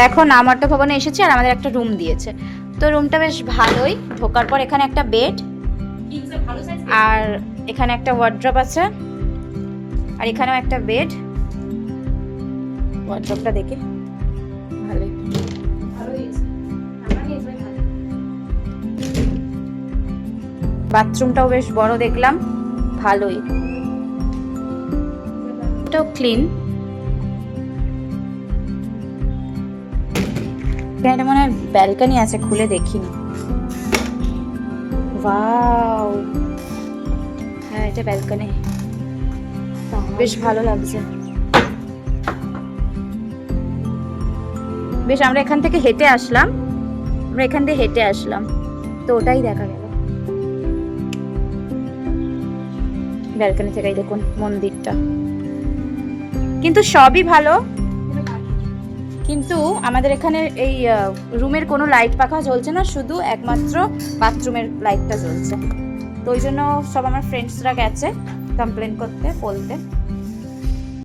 এখন আমারটা ভবনে এসেছি আর আমাদের একটা রুম দিয়েছে, তো রুমটা বেশ ভালোই। ঢোকার পর এখানে একটা বেড আর এখানে একটা ওয়ার্ড্রপ আছে, আর এখানেও একটা বেড। ওয়ার্ড্রপটা দেখে ভালোই, বাথরুমটাও বেশ বড় দেখলাম, ভালোই, এটাও ক্লিন। এখানে মনে হয় ব্যালকনি আছে, খুলে দেখিনি। ওয়াও, হ্যাঁ এটা ব্যালকনি, বেশ ভালো লাগছে। বেশ, আমরা এখান থেকে হেঁটে আসলাম, তো ওটাই দেখা গেল ব্যালকনি থেকেই। দেখুন মন্দিরটা, কিন্তু সবই ভালো, কিন্তু আমাদের এখানে এই রুমের কোনো লাইট পাখা জ্বলছে না, শুধু একমাত্র বাথরুমের লাইটটা জ্বলছে। তো ওই জন্য সব আমার ফ্রেন্ডসরা গেছে কমপ্লেন করতে, বলতে।